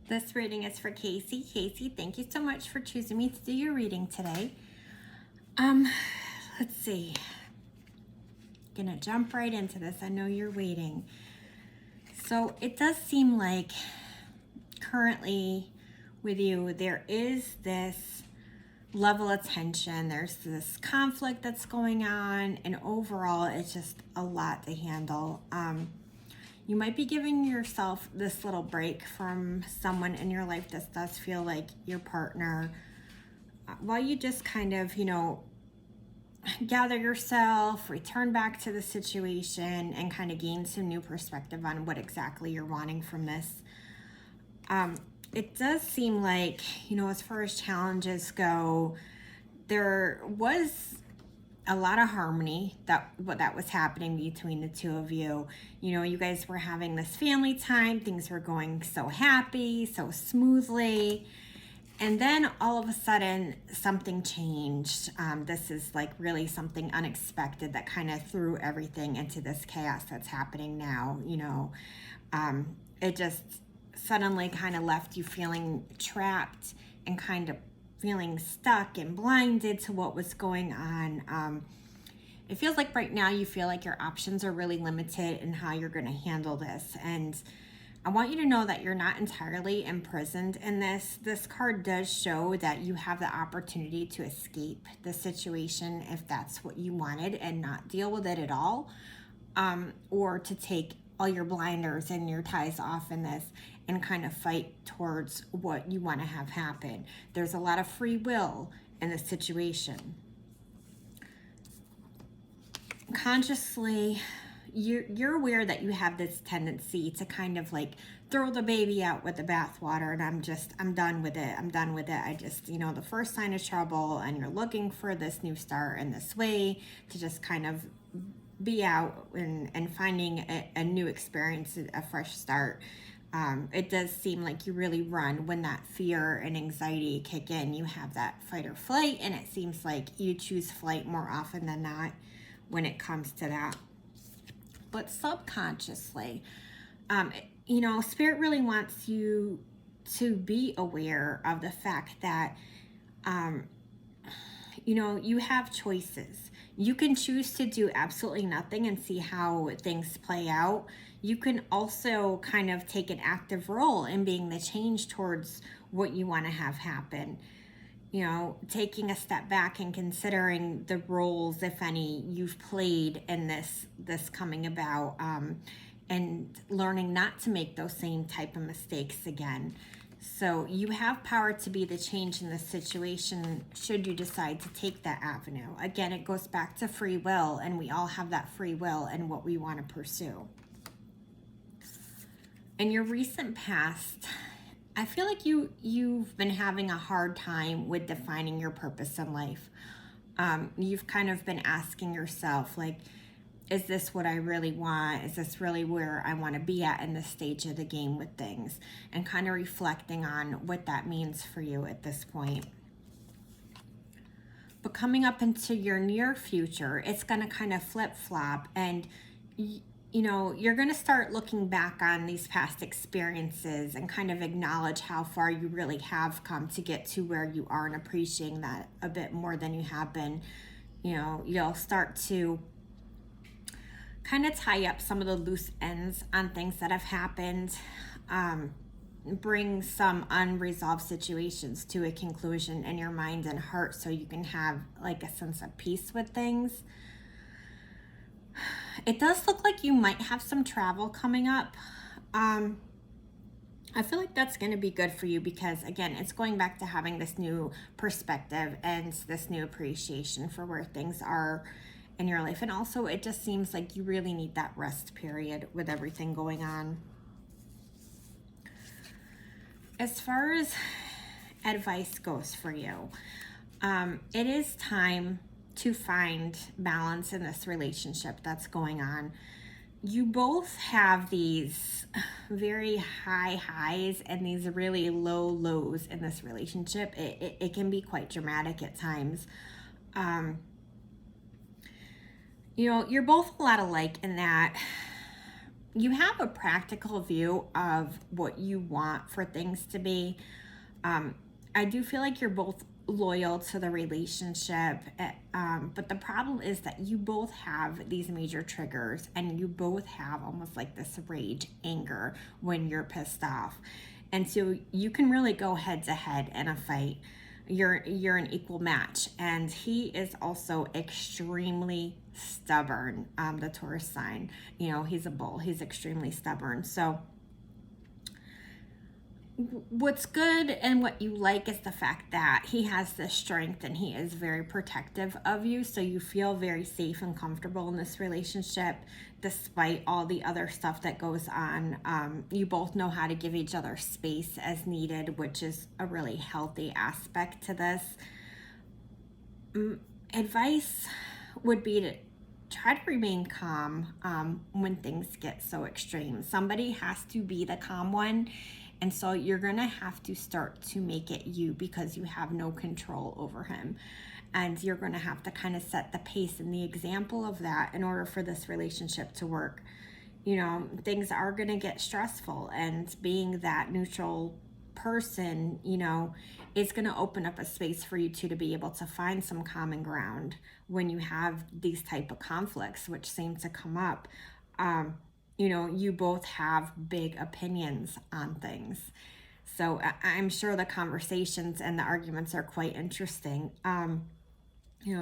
This reading is for Casey. Casey, thank you so much for choosing me to do your reading today. Let's see. Gonna jump right into this. I know you're waiting. So it does seem like currently with you, there is this level of tension. There's this conflict that's going on, and overall, it's just a lot to handle. You might be giving yourself this little break from someone in your life that does feel like your partner, while you just kind of, gather yourself, return back to the situation, and kind of gain some new perspective on what exactly you're wanting from this. It does seem like, as far as challenges go, there was a lot of harmony that was happening between the two of you. You guys were having this family time. Things were going so happy, so smoothly. And then all of a sudden, something changed. This is like really something unexpected that kind of threw everything into this chaos that's happening now. It just suddenly kind of left you feeling trapped and kind of feeling stuck and blinded to what was going on. It feels like right now you feel like your options are really limited in how you're going to handle this. And I want you to know that you're not entirely imprisoned in this. This card does show that you have the opportunity to escape the situation if that's what you wanted and not deal with it at all, or to take all your blinders and your ties off in this and kind of fight towards what you want to have happen. There's a lot of free will in this situation. Consciously, you're aware that you have this tendency to kind of like throw the baby out with the bathwater, and I'm done with it. I just, the first sign of trouble, and you're looking for this new start and this way to just kind of be out and finding a new experience, a fresh start. It does seem like you really run when that fear and anxiety kick in. You have that fight or flight, and it seems like you choose flight more often than not when it comes to that. But subconsciously, Spirit really wants you to be aware of the fact that, you have choices. You can choose to do absolutely nothing and see how things play out. You can also kind of take an active role in being the change towards what you want to have happen. Taking a step back and considering the roles, if any, you've played in this coming about, and learning not to make those same type of mistakes again. So you have power to be the change in this situation should you decide to take that avenue. Again, it goes back to free will, and we all have that free will and what we want to pursue. In your recent past, I feel like you've been having a hard time with defining your purpose in life. You've kind of been asking yourself, like, is this what I really want? Is this really where I want to be at in this stage of the game with things? And kind of reflecting on what that means for you at this point. But coming up into your near future, it's going to kind of flip-flop, and you're going to start looking back on these past experiences and kind of acknowledge how far you really have come to get to where you are, and appreciating that a bit more than you have been. You'll start to kind of tie up some of the loose ends on things that have happened, bring some unresolved situations to a conclusion in your mind and heart so you can have like a sense of peace with things. It does look like you might have some travel coming up. I feel like that's going to be good for you because, again, it's going back to having this new perspective and this new appreciation for where things are in your life. And also, it just seems like you really need that rest period with everything going on. As far as advice goes for you, it is time to find balance in this relationship that's going on. You both have these very high highs and these really low lows in this relationship. It can be quite dramatic at times. You're both a lot alike in that you have a practical view of what you want for things to be. I do feel like you're both loyal to the relationship, but the problem is that you both have these major triggers, and you both have almost like this rage, anger when you're pissed off. And so you can really go head to head in a fight. You're an equal match, and he is also extremely stubborn. The Taurus sign, he's a bull. He's extremely stubborn. So what's good and what you like is the fact that he has this strength and he is very protective of you, so you feel very safe and comfortable in this relationship despite all the other stuff that goes on. You both know how to give each other space as needed, which is a really healthy aspect to this. Advice would be to try to remain calm when things get so extreme. Somebody has to be the calm one, and so you're gonna have to start to make it you, because you have no control over him. And you're gonna have to kind of set the pace and the example of that in order for this relationship to work. Things are gonna get stressful, and being that neutral person, is going to open up a space for you two to be able to find some common ground when you have these type of conflicts, which seem to come up. You both have big opinions on things. So I'm sure the conversations and the arguments are quite interesting.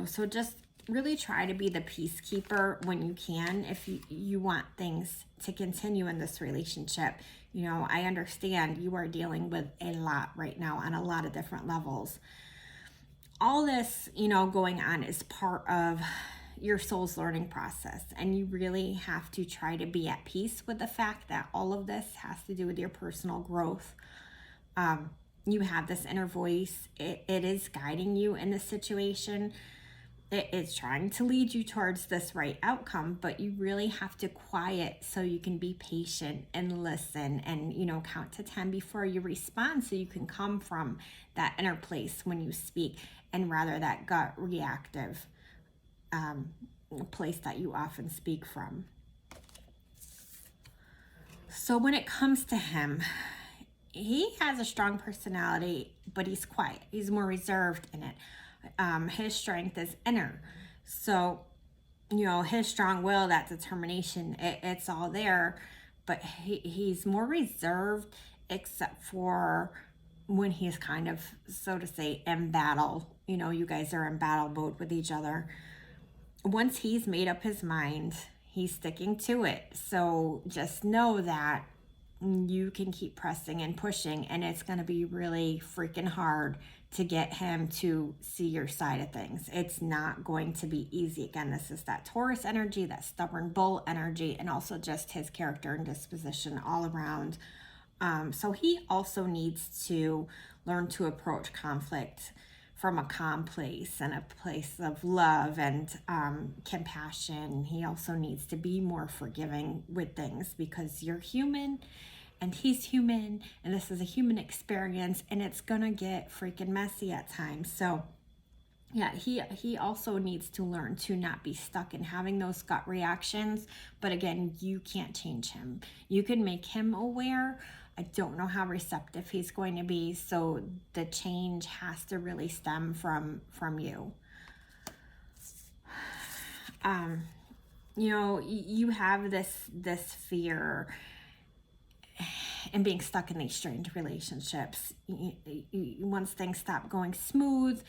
So just really try to be the peacekeeper when you can, if you want things to continue in this relationship. I understand you are dealing with a lot right now on a lot of different levels. All this, going on is part of your soul's learning process, and you really have to try to be at peace with the fact that all of this has to do with your personal growth. You have this inner voice. It is guiding you in this situation. It's trying to lead you towards this right outcome, but you really have to quiet so you can be patient and listen and, count to 10 before you respond, so you can come from that inner place when you speak, and rather that gut reactive place that you often speak from. So when it comes to him, he has a strong personality, but he's quiet. He's more reserved in it. His strength is inner. So, his strong will, that determination, it's all there, but he's more reserved, except for when he's kind of, so to say, in battle. You guys are in battle mode with each other. Once he's made up his mind, he's sticking to it. So just know that you can keep pressing and pushing, and it's going to be really freaking hard to get him to see your side of things. It's not going to be easy. Again, this is that Taurus energy, that stubborn bull energy, and also just his character and disposition all around. So he also needs to learn to approach conflict from a calm place and a place of love and compassion. He also needs to be more forgiving with things, because you're human and he's human, and this is a human experience, and it's gonna get freaking messy at times. So yeah, he also needs to learn to not be stuck in having those gut reactions. But again, you can't change him. You can make him aware. I don't know how receptive he's going to be, so the change has to really stem from you. You have this fear and being stuck in these strained relationships. Once things stop going smooth,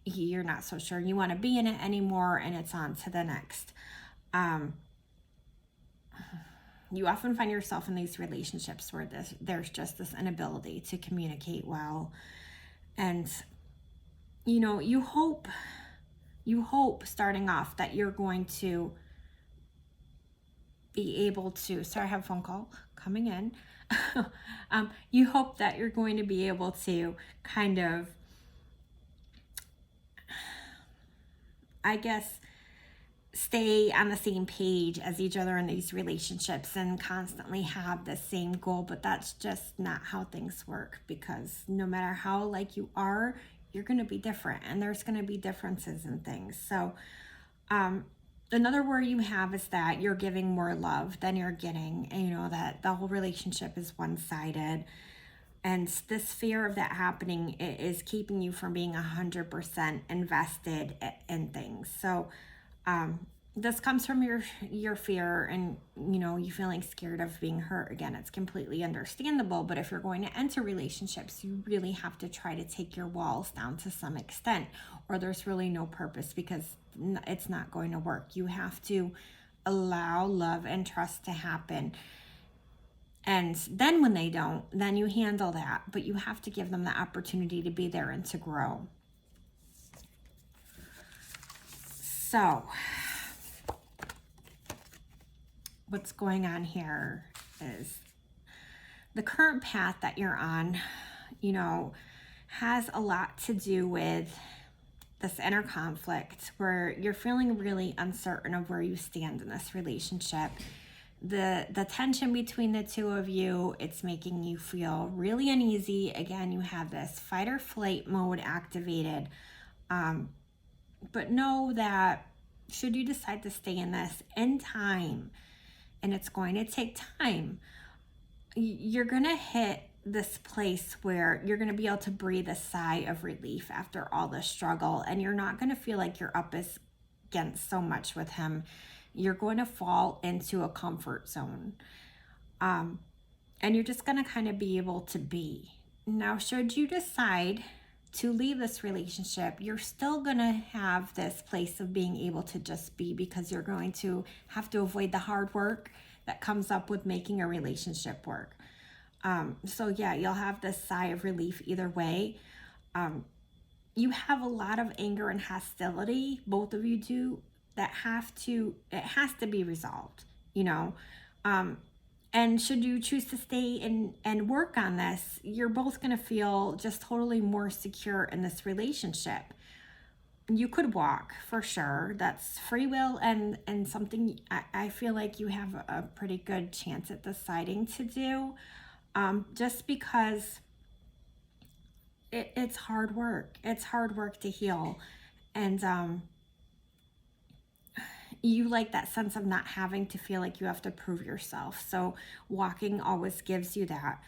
you're not so sure you want to be in it anymore, and it's on to the next. You often find yourself in these relationships where there's just this inability to communicate well, and you hope starting off that you're going to be able to, sorry, I have a phone call coming in. You hope that you're going to be able to kind of, I guess, stay on the same page as each other in these relationships and constantly have the same goal, but that's just not how things work, because no matter how like you are, you're going to be different, and there's going to be differences in things. So another word you have is that you're giving more love than you're getting, and you know that the whole relationship is one-sided. And this fear of that happening is keeping you from being 100% invested in things. So this comes from your fear, and you know, you feeling scared of being hurt again. It's completely understandable, but if you're going to enter relationships, you really have to try to take your walls down to some extent, or there's really no purpose, because it's not going to work. You have to allow love and trust to happen. And then when they don't, then you handle that, but you have to give them the opportunity to be there and to grow. So what's going on here is the current path that you're on, you know, has a lot to do with this inner conflict where you're feeling really uncertain of where you stand in this relationship. The tension between the two of you, it's making you feel really uneasy. Again, you have this fight or flight mode activated. But know that should you decide to stay in this in time, and it's going to take time, you're going to hit this place where you're going to be able to breathe a sigh of relief after all the struggle, and you're not going to feel like you're up against so much with him. You're going to fall into a comfort zone, and you're just going to kind of be able to be. Now, should you decide to leave this relationship, you're still going to have this place of being able to just be, because you're going to have to avoid the hard work that comes up with making a relationship work. So yeah, you'll have this sigh of relief either way. You have a lot of anger and hostility, both of you do, that it has to be resolved, you know. And should you choose to stay and work on this, you're both going to feel just totally more secure in this relationship. You could walk, for sure. That's free will, and something I feel like you have a pretty good chance at deciding to do, just because it's hard work. It's hard work to heal. And you like that sense of not having to feel like you have to prove yourself. So walking always gives you that.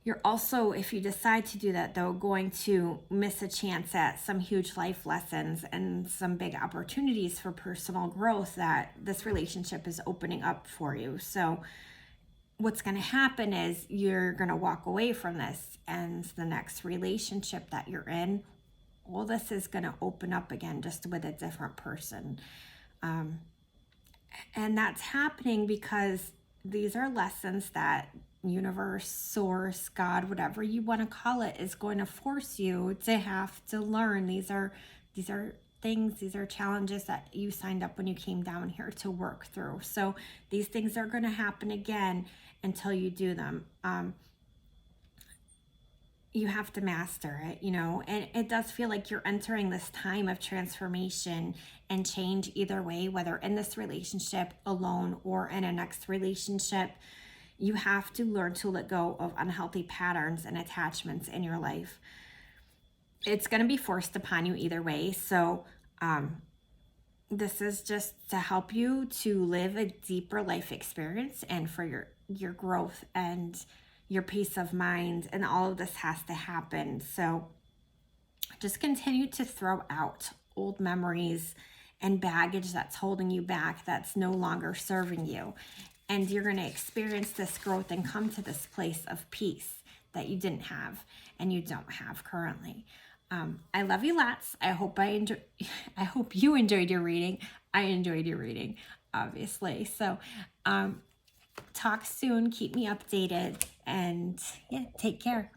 You're also, if you decide to do that though, going to miss a chance at some huge life lessons and some big opportunities for personal growth that this relationship is opening up for you. So what's going to happen is you're going to walk away from this, and the next relationship that you're in, well, this is going to open up again, just with a different person. And that's happening because these are lessons that universe, source, God, whatever you want to call it, is going to force you to have to learn. These are things, these are challenges that you signed up when you came down here to work through. So these things are going to happen again until you do them. You have to master it, you know, and it does feel like you're entering this time of transformation and change either way, whether in this relationship alone or in a next relationship. You have to learn to let go of unhealthy patterns and attachments in your life. It's going to be forced upon you either way. So this is just to help you to live a deeper life experience, and for your growth and your peace of mind, and all of this has to happen. So just continue to throw out old memories and baggage that's holding you back, that's no longer serving you. And you're going to experience this growth and come to this place of peace that you didn't have and you don't have currently. I love you lots. I hope you enjoyed your reading. I enjoyed your reading, obviously. So talk soon. Keep me updated. And yeah, take care.